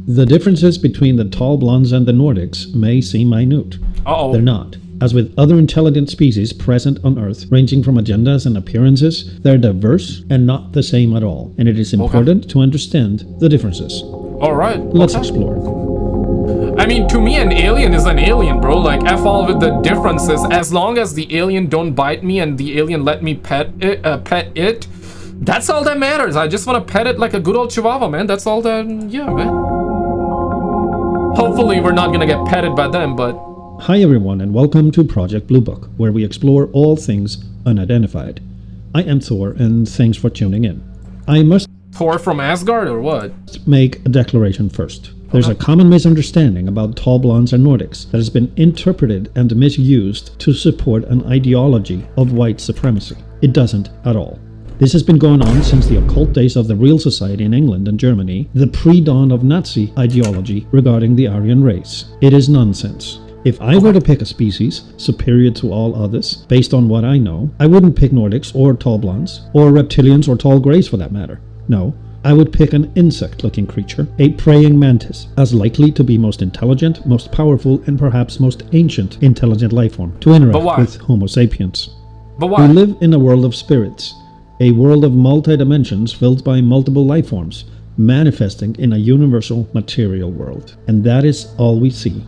The differences between the tall blondes and the Nordics may seem minute. They're not. As with other intelligent species present on Earth, ranging from agendas and appearances, they're diverse and not the same at all, and it is important to understand the differences. Alright. Let's explore. I mean, to me, an alien is an alien, bro. Like, F all with the differences. As long as the alien don't bite me and the alien let me pet it, that's all that matters. I just want to pet it like a good old chihuahua, man. That's all that, yeah, man. Hopefully, we're not gonna get petted by them, but... Hi everyone and welcome to Project Blue Book, where we explore all things unidentified. I am Thor and thanks for tuning in. I must... Thor from Asgard or what? Make a declaration first. There's a common misunderstanding about tall blondes and Nordics that has been interpreted and misused to support an ideology of white supremacy. It doesn't at all. This has been going on since the occult days of the Real Society in England and Germany, the pre-dawn of Nazi ideology regarding the Aryan race. It is nonsense. If I were to pick a species superior to all others, based on what I know, I wouldn't pick Nordics or tall blondes, or reptilians or tall greys for that matter. No, I would pick an insect-looking creature, a praying mantis, as likely to be most intelligent, most powerful, and perhaps most ancient intelligent life form to interact with Homo sapiens. But why? We live in a world of spirits, a world of multi-dimensions filled by multiple life forms, manifesting in a universal material world. And that is all we see.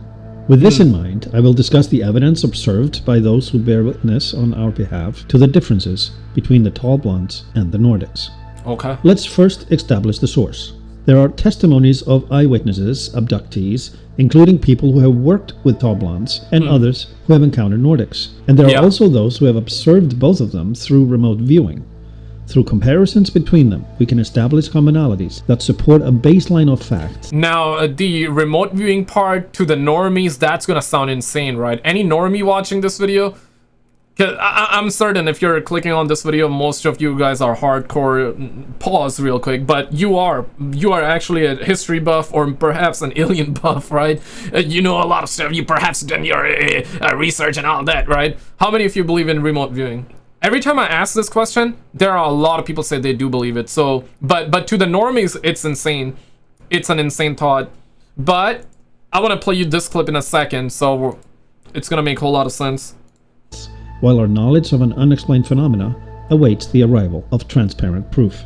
With this in mind, I will discuss the evidence observed by those who bear witness on our behalf to the differences between the tall blondes and the Nordics. Okay. Let's first establish the source. There are testimonies of eyewitnesses, abductees, including people who have worked with tall blondes and others who have encountered Nordics. And there are also those who have observed both of them through remote viewing. Through comparisons between them, we can establish commonalities that support a baseline of facts. Now, the remote viewing part to the normies, that's gonna sound insane, right? Any normie watching this video? 'Cause I'm certain if you're clicking on this video, most of you guys are hardcore. Pause real quick, but you are actually a history buff or perhaps an alien buff, right? You know a lot of stuff. You perhaps done your research and all that, right? How many of you believe in remote viewing? Every time I ask this question, there are a lot of people say they do believe it. So, but to the normies, it's insane. It's an insane thought. But I want to play you this clip in a second, so it's gonna make a whole lot of sense. While our knowledge of an unexplained phenomena awaits the arrival of transparent proof.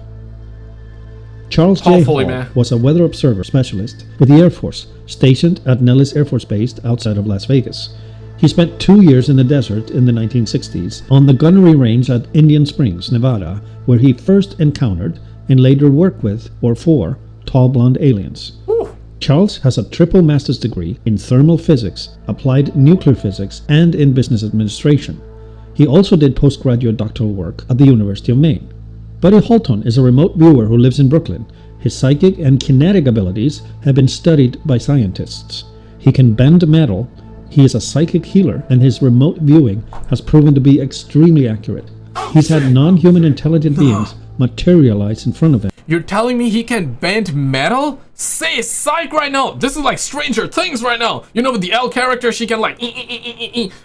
Charles J. Hall was a weather observer specialist with the Air Force, stationed at Nellis Air Force Base outside of Las Vegas. He spent 2 years in the desert in the 1960s on the gunnery range at Indian Springs, Nevada, where he first encountered and later worked with or for tall blonde aliens. Charles has a triple master's degree in thermal physics, applied nuclear physics, and in business administration. He also did postgraduate doctoral work at the University of Maine. Buddy Holton is a remote viewer who lives in Brooklyn. His psychic and kinetic abilities have been studied by scientists. He can bend metal. He is a psychic healer, and his remote viewing has proven to be extremely accurate. He's had non-human intelligent beings materialize in front of him. You're telling me he can bend metal? Say psych right now. This is like Stranger Things right now. You know, with the L character, she can like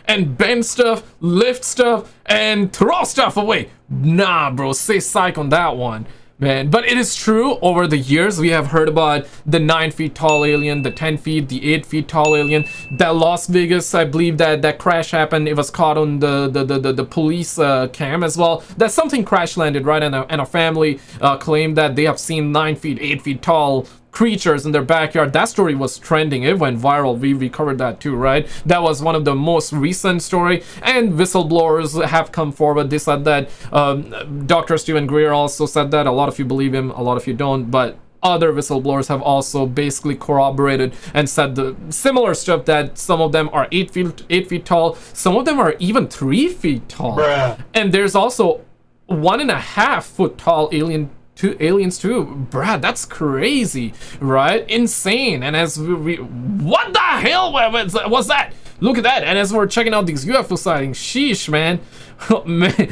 and bend stuff, lift stuff, and throw stuff away. Nah, bro, say psych on that one. Man, but it is true, over the years we have heard about the 9 feet tall alien, the 10 feet, the 8 feet tall alien. That Las Vegas, I believe that crash happened. It was caught on the police cam as well. That something crash landed, right? And a family claimed that they have seen 9 feet, 8 feet tall creatures in their backyard. That story was trending. It went viral. We covered that too, right? That was one of the most recent story, and whistleblowers have come forward. They said that Dr. Stephen Greer also said that. A lot of you believe him, a lot of you don't, but other whistleblowers have also basically corroborated and said the similar stuff, that some of them are 8 feet tall, some of them are even 3 feet tall. Bruh. And there's also 1.5 foot tall aliens too. Brad, that's crazy, right? Insane. And as we what the hell was that? Look at that. And as we're checking out these UFO sightings, sheesh, man. Man,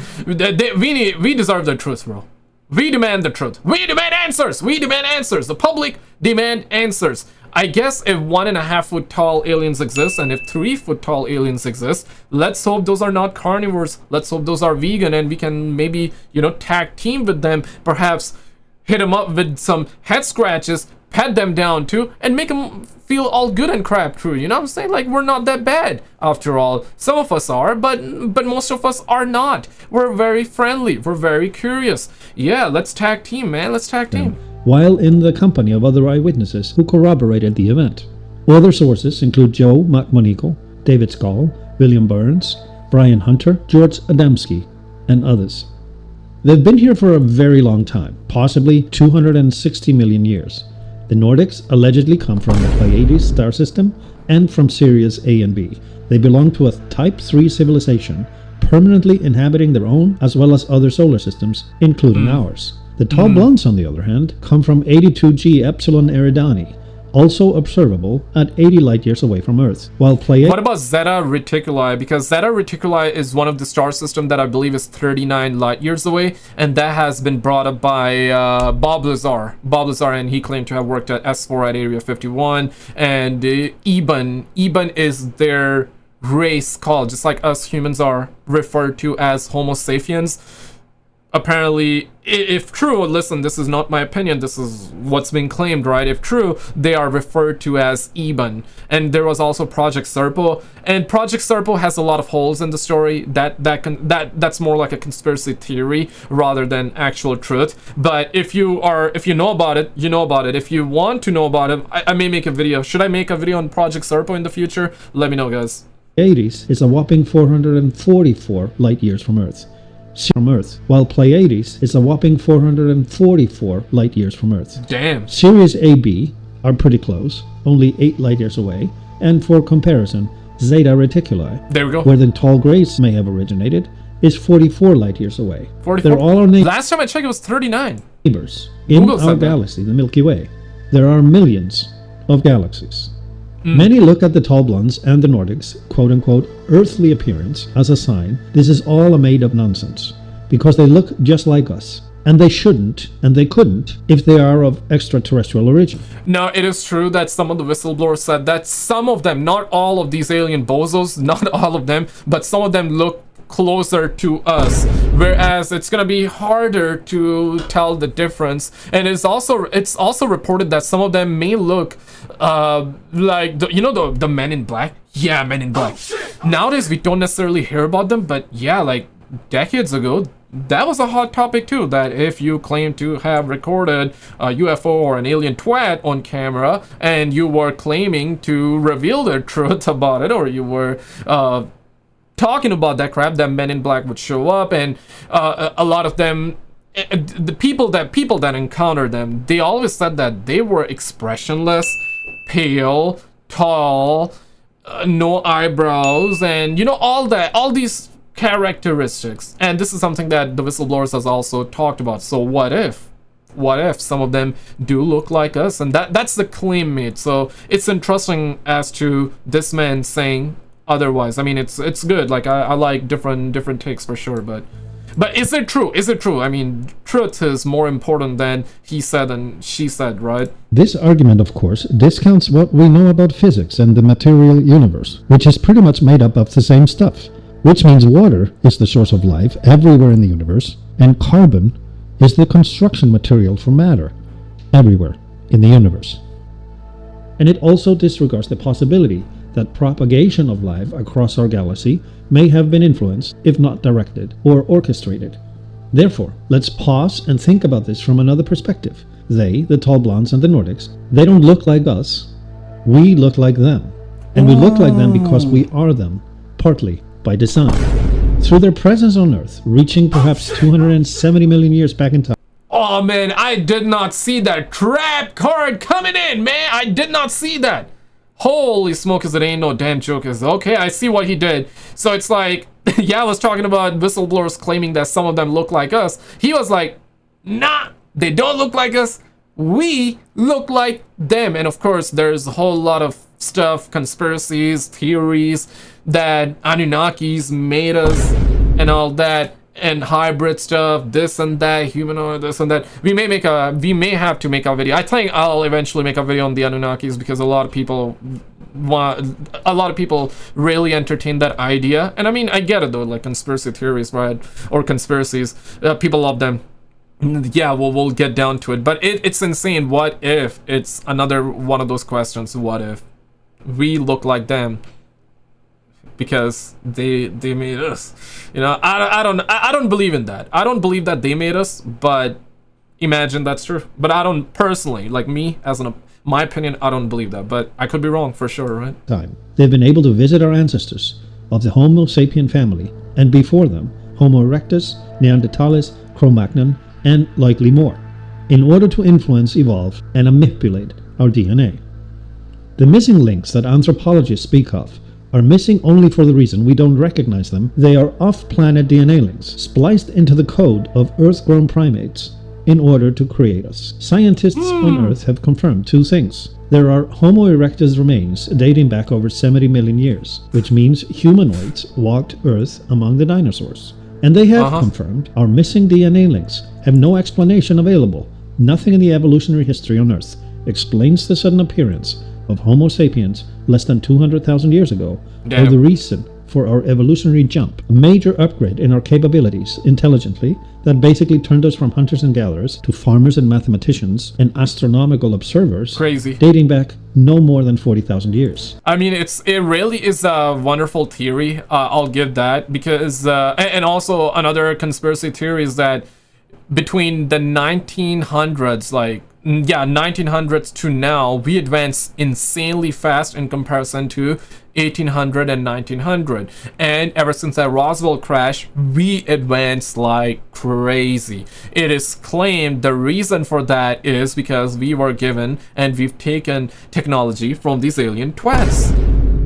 we deserve the truth, bro. We demand the truth. We demand answers. We demand answers. The public demand answers. I guess if 1.5 foot tall aliens exist, and if 3 foot tall aliens exist, let's hope those are not carnivores. Let's hope those are vegan, and we can maybe, you know, tag team with them. Perhaps hit them up with some head scratches, pat them down too, and make them feel all good and crap too. You know what I'm saying? Like, we're not that bad after all. Some of us are, but most of us are not. We're very friendly. We're very curious. Yeah, let's tag team, man. Let's tag team. While in the company of other eyewitnesses who corroborated the event. Other sources include Joe McMonigle, David Scull, William Burns, Brian Hunter, George Adamski, and others. They've been here for a very long time, possibly 260 million years. The Nordics allegedly come from the Pleiades star system and from Sirius A and B. They belong to a Type 3 civilization, permanently inhabiting their own as well as other solar systems, including ours. The tall blondes, on the other hand, come from 82G Epsilon Eridani, also observable at 80 light-years away from Earth, while Pleiades... What about Zeta Reticuli? Because Zeta Reticuli is one of the star system that I believe is 39 light-years away, and that has been brought up by Bob Lazar. Bob Lazar, and he claimed to have worked at S4 at Area 51, and Eben is their race called, just like us humans are referred to as Homo sapiens. Apparently, if true, listen, this is not my opinion, this is what's being claimed, right? If true, they are referred to as Eben. And there was also Project Serpo, and Project Serpo has a lot of holes in the story. That's more like a conspiracy theory rather than actual truth. But if you know about it, you know about it. If you want to know about it, I may make a video. Should I make a video on Project Serpo in the future? Let me know, guys. Pleiades is a whopping 444 light-years from Earth. While Pleiades is a whopping 444 light-years from Earth. Damn. Sirius AB are pretty close, only 8 light-years away, and for comparison, Zeta Reticuli, there we go, where the tall grays may have originated, is 44 light-years away. 44? They're all our Last time I checked, it was 39. Neighbors in our galaxy, the Milky Way. There are millions of galaxies. Many look at the tall blondes and the Nordics' quote-unquote earthly appearance as a sign this is all a made-up nonsense, because they look just like us, and they shouldn't, and they couldn't, if they are of extraterrestrial origin. Now, it is true that some of the whistleblowers said that some of them, not all of these alien bozos, not all of them, but some of them look closer to us, whereas it's gonna be harder to tell the difference. And it's also reported that some of them may look like the Men in Black. Yeah, Men in Black. Nowadays we don't necessarily hear about them, but yeah, like decades ago that was a hot topic too, that if you claim to have recorded a UFO or an alien twat on camera and you were claiming to reveal the truth about it, or you were talking about that crap, that Men in Black would show up, and a lot of them, the people that encountered them, they always said that they were expressionless, pale, tall, no eyebrows, and all these characteristics. And this is something that the whistleblowers has also talked about. So what if some of them do look like us? And that's the claim made. So it's interesting as to this man saying otherwise. I mean, it's good. Like, I like different takes for sure, but is it true? Is it true? I mean, truth is more important than he said and she said, right? This argument, of course, discounts what we know about physics and the material universe, which is pretty much made up of the same stuff, which means water is the source of life everywhere in the universe, and carbon is the construction material for matter everywhere in the universe. And it also disregards the possibility that propagation of life across our galaxy may have been influenced, if not directed, or orchestrated. Therefore, let's pause and think about this from another perspective. They, the tall blondes and the Nordics, they don't look like us. We look like them. And we look like them because we are them, partly by design. Through their presence on Earth, reaching perhaps 270 million years back in time. Oh man, I did not see that trap card coming in, man. I did not see that. Holy smokes, it ain't no damn joke. Okay, I see what he did. So it's like, yeah, I was talking about whistleblowers claiming that some of them look like us. He was like, nah, they don't look like us. We look like them. And of course, there's a whole lot of stuff, conspiracies, theories, that Anunnakis made us and all that, and hybrid stuff, this and that, humanoid, this and that. We may have to make a video. I think I'll eventually make a video on the Anunnakis, because a lot of people really entertain that idea. And I mean, I get it though, like conspiracy theories, right? Or conspiracies, people love them. Yeah, we'll get down to it, but it's insane. What if it's another one of those questions? What if we look like them because they made us? You know, I don't believe in that. I don't believe that they made us, but imagine that's true. But I don't personally, like me, my opinion, I don't believe that, but I could be wrong for sure, right? Time. They've been able to visit our ancestors of the Homo sapien family, and before them, Homo erectus, Neanderthalis, Cro-Magnon, and likely more, in order to influence, evolve, and manipulate our DNA. The missing links that anthropologists speak of are missing only for the reason we don't recognize them. They are off-planet DNA links, spliced into the code of Earth-grown primates in order to create us. Scientists on Earth have confirmed two things. There are Homo erectus remains dating back over 70 million years, which means humanoids walked Earth among the dinosaurs. And they have confirmed our missing DNA links have no explanation available. Nothing in the evolutionary history on Earth explains the sudden appearance of Homo sapiens less than 200,000 years ago, or the reason for our evolutionary jump, a major upgrade in our capabilities intelligently that basically turned us from hunters and gatherers to farmers and mathematicians and astronomical observers. Crazy. Dating back no more than 40,000 years. I mean, it really is a wonderful theory. I'll give that, because and also another conspiracy theory is that between the 1900s, 1900s to now, we advance insanely fast in comparison to 1800 and 1900, and ever since that Roswell crash, we advanced like crazy. It is claimed the reason for that is because we were given and we've taken technology from these alien twats,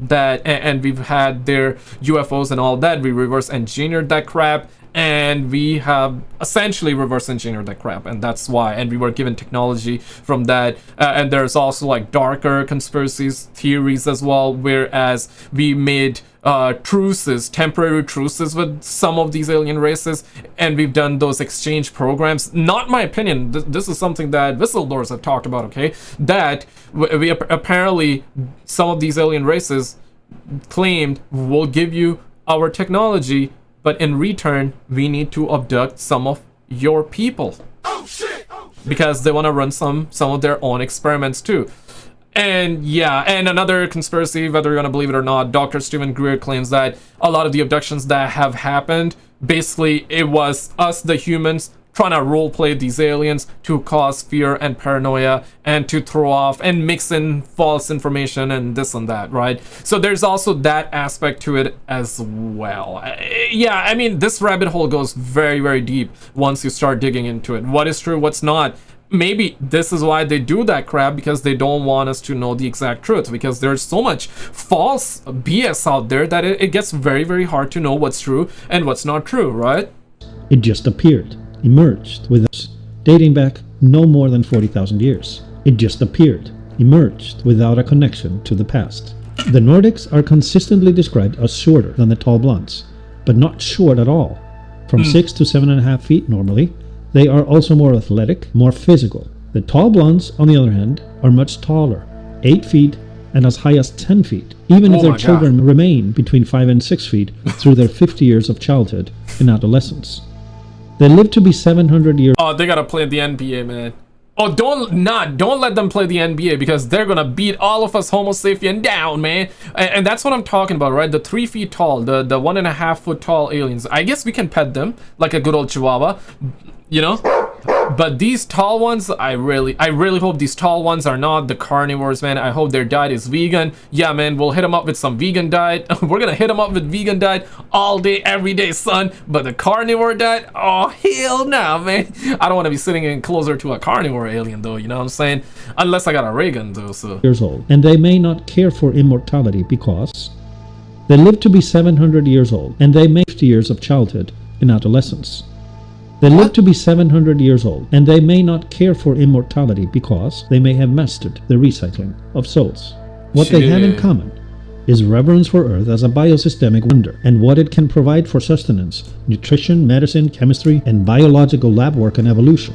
that and we've had their UFOs and all that. We reverse engineered that crap, and we have essentially reverse engineered that crap, and that's why. And we were given technology from that, and there's also like darker conspiracies theories as well, whereas we made temporary truces with some of these alien races, and we've done those exchange programs. Not my opinion, this is something that whistleblowers have talked about, okay, that we apparently some of these alien races claimed we'll give you our technology, but in return, we need to abduct some of your people. Oh, shit. Because they want to run some of their own experiments too. And yeah, and another conspiracy, whether you want to believe it or not, Dr. Stephen Greer claims that a lot of the abductions that have happened, basically it was us, the humans, trying to roleplay these aliens to cause fear and paranoia and to throw off and mix in false information and this and that, right? So there's also that aspect to it as well. Yeah, I mean, this rabbit hole goes very, very deep once you start digging into it. What is true, what's not? Maybe this is why they do that crap, because they don't want us to know the exact truth, because there's so much false BS out there that it gets very, very hard to know what's true and what's not true, right? It just appeared. Emerged with us, dating back no more than 40,000 years. It just appeared, emerged without a connection to the past. The Nordics are consistently described as shorter than the tall blondes, but not short at all. From 6 to 7.5 feet normally, they are also more athletic, more physical. The tall blondes, on the other hand, are much taller, 8 feet and as high as 10 feet, even if their children remain between 5 and 6 feet through their 50 years of childhood and adolescence. They live to be 700 years. Oh, they gotta play the NBA, man. Oh, don't let them play the NBA, because they're gonna beat all of us Homo sapien down, man. And that's what I'm talking about, right? The 3 feet tall, the 1.5 foot tall aliens. I guess we can pet them like a good old chihuahua, you know? But these tall ones, I really hope these tall ones are not the carnivores, man. I hope their diet is vegan. Yeah, man, we'll hit them up with some vegan diet. We're gonna hit them up with vegan diet all day, every day, son. But the carnivore diet, oh, hell no, man. I don't want to be sitting in closer to a carnivore alien, though, you know what I'm saying? Unless I got a ray gun, though, so. Years old, and they may not care for immortality because they live to be 700 years old, and they may 50 years of childhood and adolescence. They live to be 700 years old, and they may not care for immortality because they may have mastered the recycling of souls. What they have in common is reverence for Earth as a biosystemic wonder, and what it can provide for sustenance, nutrition, medicine, chemistry, and biological lab work and evolution.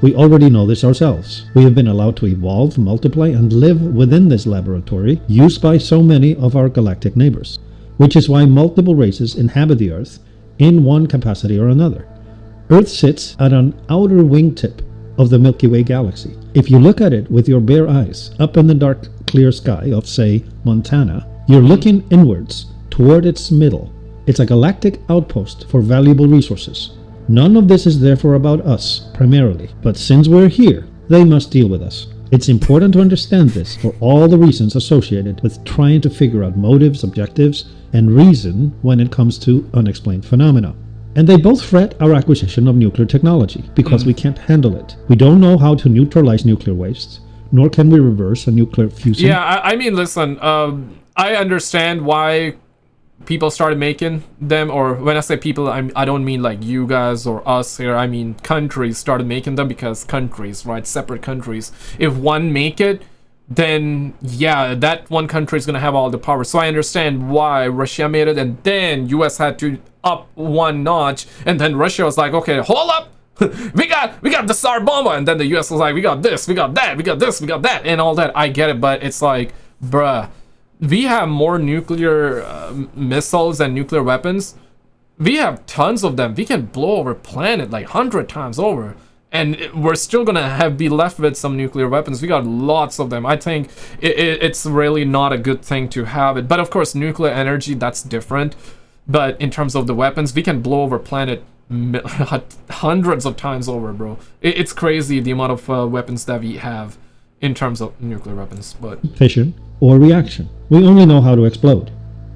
We already know this ourselves. We have been allowed to evolve, multiply, and live within this laboratory used by so many of our galactic neighbors, which is why multiple races inhabit the Earth in one capacity or another. Earth sits at an outer wingtip of the Milky Way galaxy. If you look at it with your bare eyes, up in the dark, clear sky of, say, Montana, you're looking inwards toward its middle. It's a galactic outpost for valuable resources. None of this is therefore about us, primarily, but since we're here, they must deal with us. It's important to understand this for all the reasons associated with trying to figure out motives, objectives, and reason when it comes to unexplained phenomena. And they both fret our acquisition of nuclear technology because we can't handle it. We don't know how to neutralize nuclear waste, nor can we reverse a nuclear fusion. Yeah, I mean, listen, I understand why people started making them, or when I say people, I don't mean like you guys or us here. I mean countries started making them because countries, right? Separate countries. If one make it, then yeah, that one country is gonna have all the power. So I understand why Russia made it, and then US had to up one notch, and then Russia was like, okay, hold up. we got the Tsar Bomba, and then the US was like, we got this, we got that, we got this, we got that, and all that. I get it, but it's like, bruh, we have more nuclear missiles and nuclear weapons. We have tons of them. We can blow over planet like 100 times over, and we're still gonna be left with some nuclear weapons. We got lots of them. I think it's really not a good thing to have it, but of course nuclear energy, that's different. But in terms of the weapons, we can blow over planet hundreds of times over, bro. It's crazy the amount of weapons that we have in terms of nuclear weapons. But fission or reaction. We only know how to explode.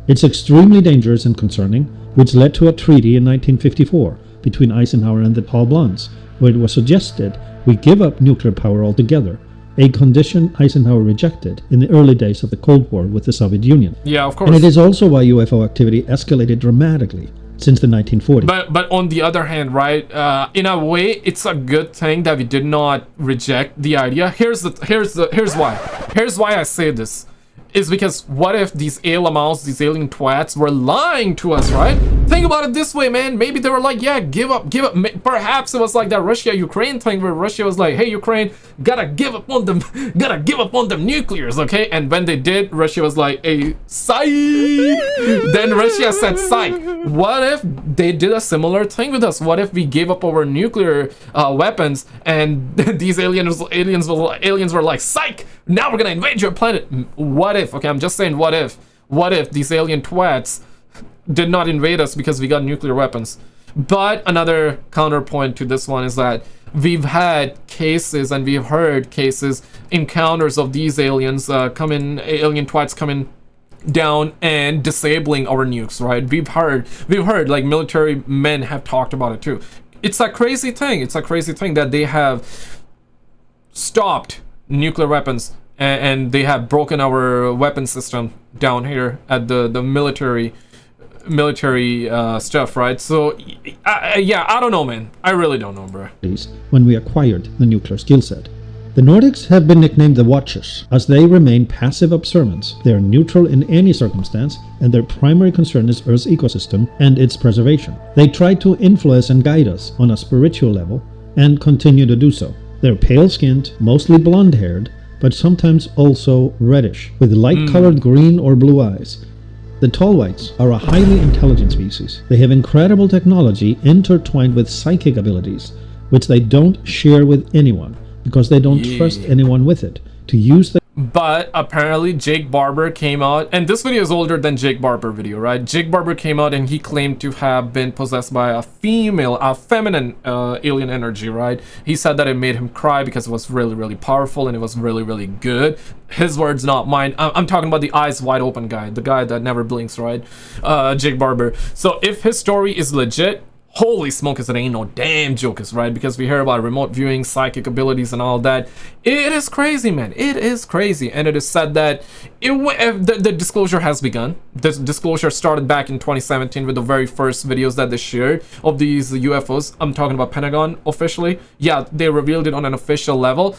It's extremely dangerous and concerning, which led to a treaty in 1954 between Eisenhower and the Paul Blunts, where it was suggested we give up nuclear power altogether, a condition Eisenhower rejected in the early days of the Cold War with the Soviet Union. Yeah, of course. And it is also why UFO activity escalated dramatically since the 1940s. But on the other hand, right, in a way, it's a good thing that we did not reject the idea. Here's why I say this. Is because what if these alien these alien twats were lying to us, right? Think about it this way, man. Maybe they were like, yeah, give up. Perhaps it was like that Russia-Ukraine thing where Russia was like, hey, Ukraine, gotta give up on them nuclears, okay? And when they did, Russia was like, hey, psych. Then Russia said, psych. What if they did a similar thing with us? What if we gave up our nuclear weapons and these aliens were like, psych, now we're gonna invade your planet? What if, okay, I'm just saying, what if these alien twats did not invade us because we got nuclear weapons? But another counterpoint to this one is that we've had cases and we've heard cases, encounters of these aliens alien twats coming down and disabling our nukes, right? We've heard like military men have talked about it too. It's a crazy thing that they have stopped nuclear weapons and they have broken our weapon system down here at the military stuff, right? So yeah, I don't know, man. I really don't know, bro. When we acquired the nuclear skill set. The Nordics have been nicknamed the Watchers, as they remain passive observants. They are neutral in any circumstance, and their primary concern is Earth's ecosystem and its preservation. They try to influence and guide us on a spiritual level, and continue to do so. They're pale-skinned, mostly blonde-haired, but sometimes also reddish, with light-colored green or blue eyes. The tall whites are a highly intelligent species. They have incredible technology intertwined with psychic abilities, which they don't share with anyone, because they don't trust anyone with it to use the. But apparently Jake Barber came out, and this video is older than Jake Barber video, right? Jake Barber came out and he claimed to have been possessed by a feminine alien energy, right? He said that it made him cry because it was really, really powerful and it was really, really good. His words, not mine. I'm talking about the eyes wide open guy, the guy that never blinks, right? Jake Barber. So if his story is legit, holy smokers, it ain't no damn jokers, right? Because we hear about remote viewing, psychic abilities and all that. It is crazy, man. It is crazy. And it is said that the disclosure has begun. This disclosure started back in 2017 with the very first videos that they shared of these UFOs. I'm talking about Pentagon officially. Yeah, they revealed it on an official level.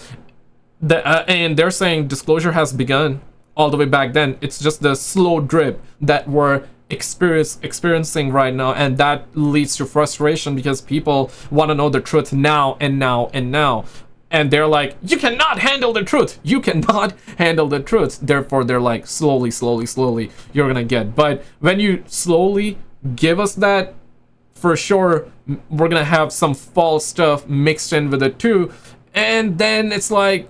And they're saying disclosure has begun all the way back then. It's just the slow drip that we're experiencing right now, and that leads to frustration because people want to know the truth now and now and now, and they're like, you cannot handle the truth, therefore they're like, slowly you're gonna get. But when you slowly give us that, for sure we're gonna have some false stuff mixed in with it too, and then it's like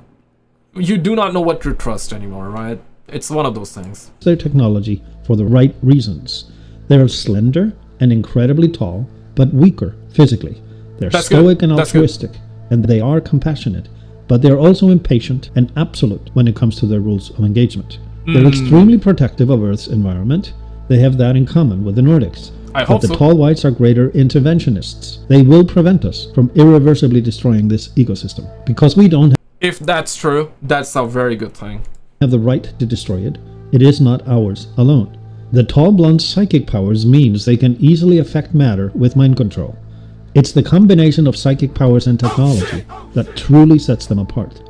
you do not know what to trust anymore, right? It's one of those things. Their technology for the right reasons. They are slender and incredibly tall, but weaker physically. They're stoic and altruistic, and they are compassionate, but they're also impatient and absolute when it comes to their rules of engagement. They're extremely protective of Earth's environment. They have that in common with the Nordics. But the tall whites are greater interventionists. They will prevent us from irreversibly destroying this ecosystem. Because we don't If that's true, that's a very good thing. Have the right to destroy it, it is not ours alone. The tall blonde's psychic powers means they can easily affect matter with mind control. It's the combination of psychic powers and technology that truly sets them apart.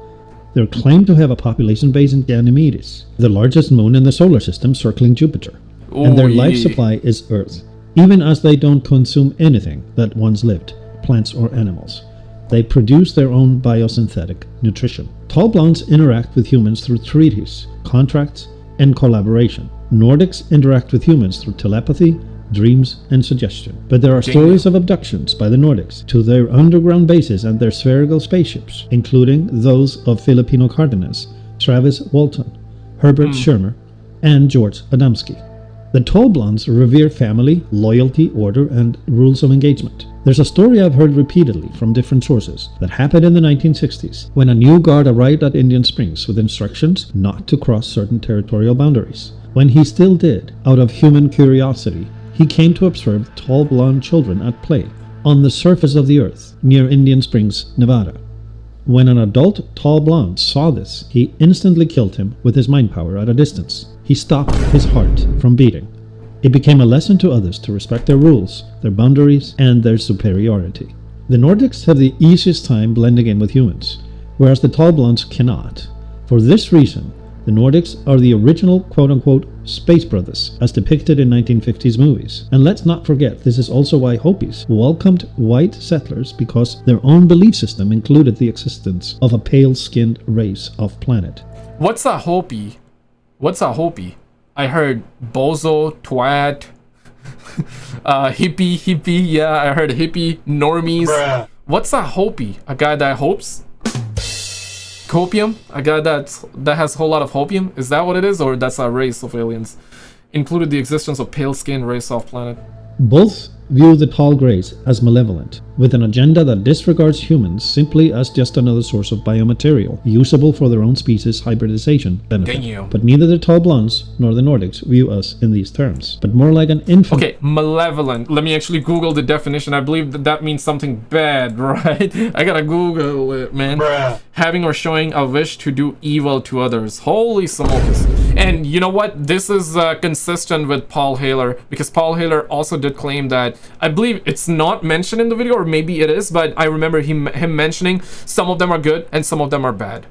They're claimed to have a population base in Ganymedes, the largest moon in the solar system circling Jupiter. And their life supply is Earth, even as they don't consume anything that once lived, plants or animals. They produce their own biosynthetic nutrition. Tall blondes interact with humans through treaties, contracts, and collaboration. Nordics interact with humans through telepathy, dreams, and suggestion. But there are stories of abductions by the Nordics to their underground bases and their spherical spaceships, including those of Filipino Cardenas, Travis Walton, Herbert Schirmer, and George Adamski. The tall blondes revere family, loyalty, order, and rules of engagement. There's a story I've heard repeatedly from different sources that happened in the 1960s when a new guard arrived at Indian Springs with instructions not to cross certain territorial boundaries. When he still did, out of human curiosity, he came to observe tall blonde children at play on the surface of the earth near Indian Springs, Nevada. When an adult tall blonde saw this, he instantly killed him with his mind power at a distance. He stopped his heart from beating. It became a lesson to others to respect their rules, their boundaries, and their superiority. The Nordics have the easiest time blending in with humans, whereas the tall blondes cannot. For this reason, the Nordics are the original quote-unquote space brothers as depicted in 1950s movies. And let's not forget, this is also why Hopis welcomed white settlers, because their own belief system included the existence of a pale-skinned race of planet. What's a Hopi? What's a Hopi? I heard bozo, twat, hippie, yeah, I heard hippie, normies. Bruh. What's a Hopi? A guy that hopes? Copium? A guy that has a whole lot of hopium? Is that what it is? Or that's a race of aliens? Included the existence of pale-skinned race off planet. Both view the tall greys as malevolent, with an agenda that disregards humans simply as just another source of biomaterial, usable for their own species' hybridization benefit. Damn. But neither the tall blondes nor the Nordics view us in these terms, but more like an infant. Okay, malevolent. Let me actually Google the definition. I believe that means something bad, right? I gotta Google it, man. Bruh. Having or showing a wish to do evil to others. Holy smokes. And you know what? This is consistent with Paul Haler, because Paul Haler also did claim that, I believe it's not mentioned in the video, or maybe it is, but I remember him mentioning some of them are good and some of them are bad.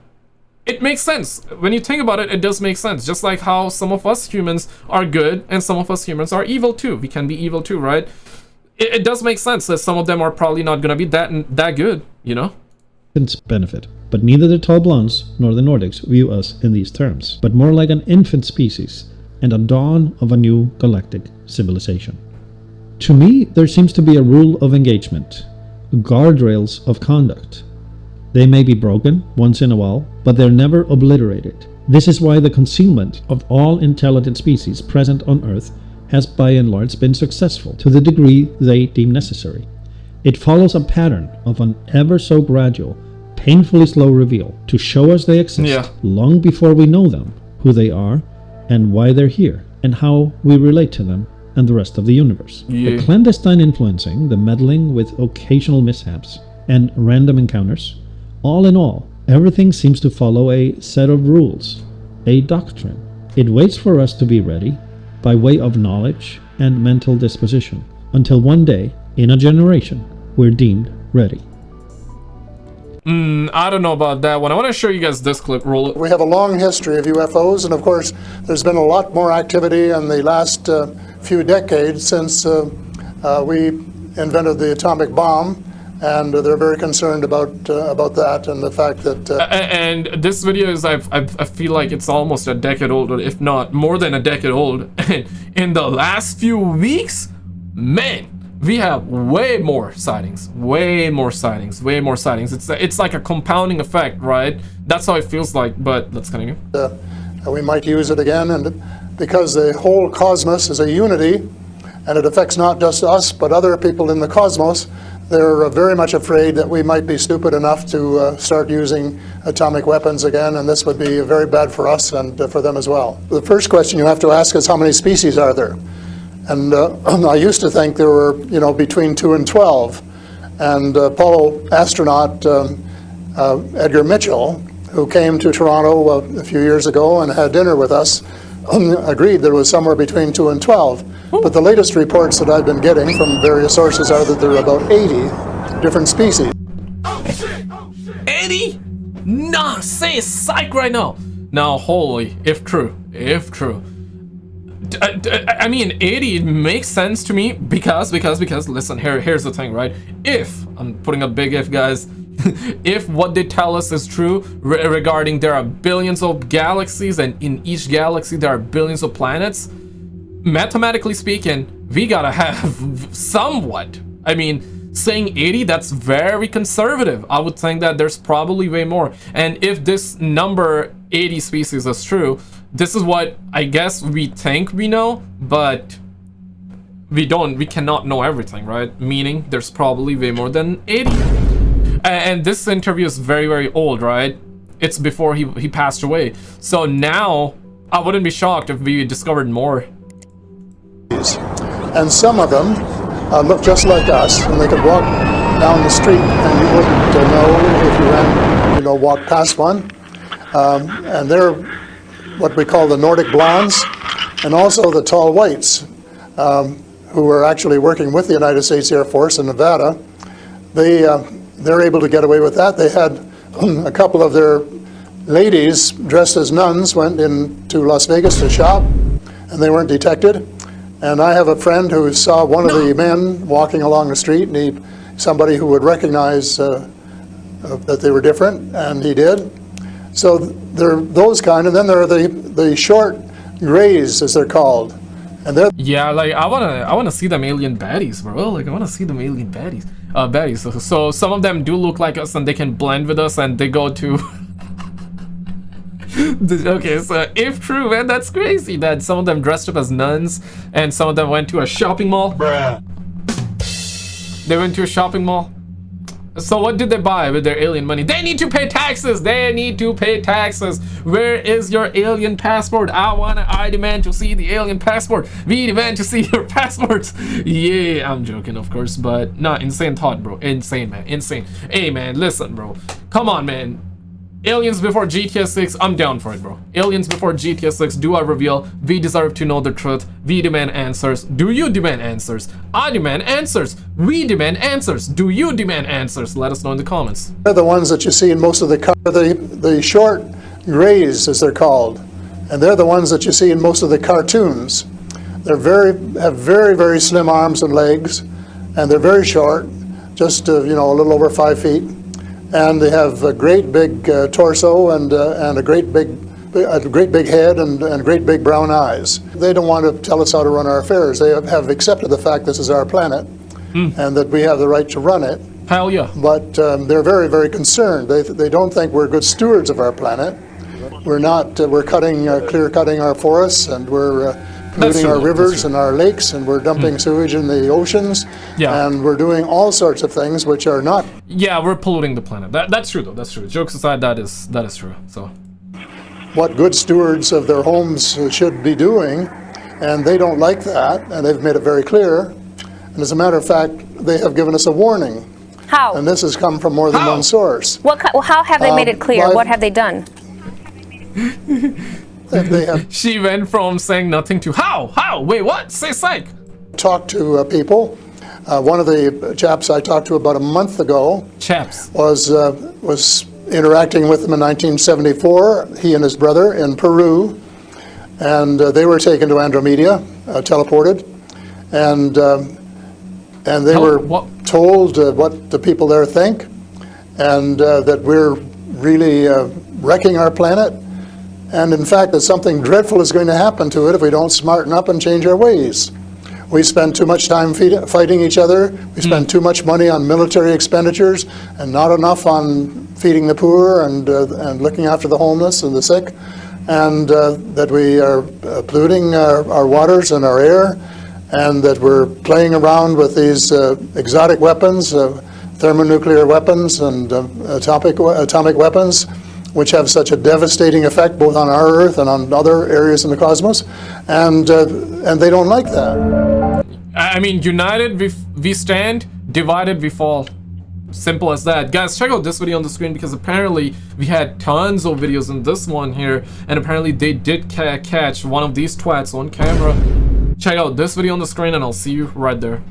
It makes sense. When you think about it, it does make sense. Just like how some of us humans are good and some of us humans are evil too. We can be evil too, right? It does make sense that some of them are probably not going to be that good, you know? Benefit. But neither the tall blondes nor the Nordics view us in these terms, but more like an infant species and a dawn of a new galactic civilization. To me, there seems to be a rule of engagement, guardrails of conduct. They may be broken once in a while, but they're never obliterated. This is why the concealment of all intelligent species present on Earth has by and large been successful to the degree they deem necessary. It follows a pattern of an ever so gradual, painfully slow reveal to show us they exist long before we know them, who they are, and why they're here, and how we relate to them and the rest of the universe. The clandestine influencing, the meddling with occasional mishaps, and random encounters, all in all, everything seems to follow a set of rules, a doctrine. It waits for us to be ready, by way of knowledge and mental disposition, until one day, in a generation, we're deemed ready. I don't know about that one. I want to show you guys this clip. Roll it. We have a long history of UFOs, and of course, there's been a lot more activity in the last few decades since we invented the atomic bomb, and they're very concerned about that and the fact that. And this video is, I feel like it's almost a decade old, or if not more than a decade old. And in the last few weeks, man, we have way more sightings. It's like a compounding effect, right? That's how it feels like, but let's continue. We might use it again, and because the whole cosmos is a unity, and it affects not just us, but other people in the cosmos, they're very much afraid that we might be stupid enough to start using atomic weapons again, and this would be very bad for us and for them as well. The first question you have to ask is, how many species are there? And I used to think there were, between 2 and 12. And Apollo astronaut Edgar Mitchell, who came to Toronto a few years ago and had dinner with us, agreed there was somewhere between 2 and 12. Ooh. But the latest reports that I've been getting from various sources are that there are about 80 different species. 80? Nah, say psych right now. Now, holy, if true. I mean, 80 makes sense to me because listen, here's the thing, right? If, I'm putting a big if, guys, if what they tell us is true regarding there are billions of galaxies, and in each galaxy there are billions of planets, mathematically speaking, we gotta have somewhat. I mean, saying 80, that's very conservative. I would think that there's probably way more. And if this number 80 species is true, this is what I guess we think we know, but we cannot know everything, right? Meaning there's probably way more than 80. And this interview is very, very old, right? It's before he passed away. So now I wouldn't be shocked if we discovered more. And some of them look just like us, and they could walk down the street and you wouldn't know if you ran, walked past one. And they're what we call the Nordic blondes, and also the tall whites, who were actually working with the United States Air Force in Nevada. They're able to get away with that. They had a couple of their ladies dressed as nuns went into Las Vegas to shop, and they weren't detected. And I have a friend who saw one of the men walking along the street, and somebody who would recognize that they were different, and he did. So there are those kind, and then there are the short grays, as they're called, and they're like I wanna see them alien baddies, bro. Like I wanna see them alien baddies. So some of them do look like us, and they can blend with us, and they go to. Okay, so if true, man, that's crazy that some of them dressed up as nuns, and some of them went to a shopping mall. Bruh. They went to a shopping mall. So what did they buy with their alien money? They need to pay taxes. Where is your alien passport? I demand to see the alien passport. We demand to see your passports. Yeah, I'm joking, of course, but nah, insane thought, bro. Insane, man. Insane. Hey, man, listen, bro. Come on, man. Aliens before GTA 6, I'm down for it, bro. Aliens before GTA 6, do I reveal? We deserve to know the truth. We demand answers. Do you demand answers? I demand answers. We demand answers. Do you demand answers? Let us know in the comments. They're the ones that you see in most of the short grays, as they're called. And they're the ones that you see in most of the cartoons. They have very, very slim arms and legs, and they're very short, just a little over 5 feet. And they have a great big torso and a great big head and great big brown eyes. They don't want to tell us how to run our affairs. They have accepted the fact this is our planet and that we have the right to run it. Hell yeah. But they're very, very concerned. They don't think we're good stewards of our planet. We're not. We're clear-cutting our forests, and we're polluting our rivers and our lakes, and we're dumping sewage in the oceans, and we're doing all sorts of things which are not. Yeah, we're polluting the planet. That's true, though. That's true. Jokes aside, that is true. So, what good stewards of their homes should be doing, and they don't like that, and they've made it very clear. And as a matter of fact, they have given us a warning. How? And this has come from more than one source. How have they made it clear? What have they done? She went from saying nothing to how? Wait, what? Say psych. Talked to people. One of the chaps I talked to about a month ago was interacting with them in 1974. He and his brother in Peru, and they were taken to Andromeda, teleported, and they were told what the people there think, and that we're really wrecking our planet. And in fact, that something dreadful is going to happen to it if we don't smarten up and change our ways. we spend too much time fighting each other. We spend too much money on military expenditures and not enough on feeding the poor and looking after the homeless and the sick, and that we are polluting our waters and our air, and that we're playing around with these exotic weapons, thermonuclear weapons and atomic weapons, which have such a devastating effect both on our Earth and on other areas in the cosmos, and they don't like that. I mean, united we stand, divided we fall. Simple as that. Guys, check out this video on the screen, because apparently we had tons of videos in this one here, and apparently they did catch one of these twats on camera. Check out this video on the screen, and I'll see you right there.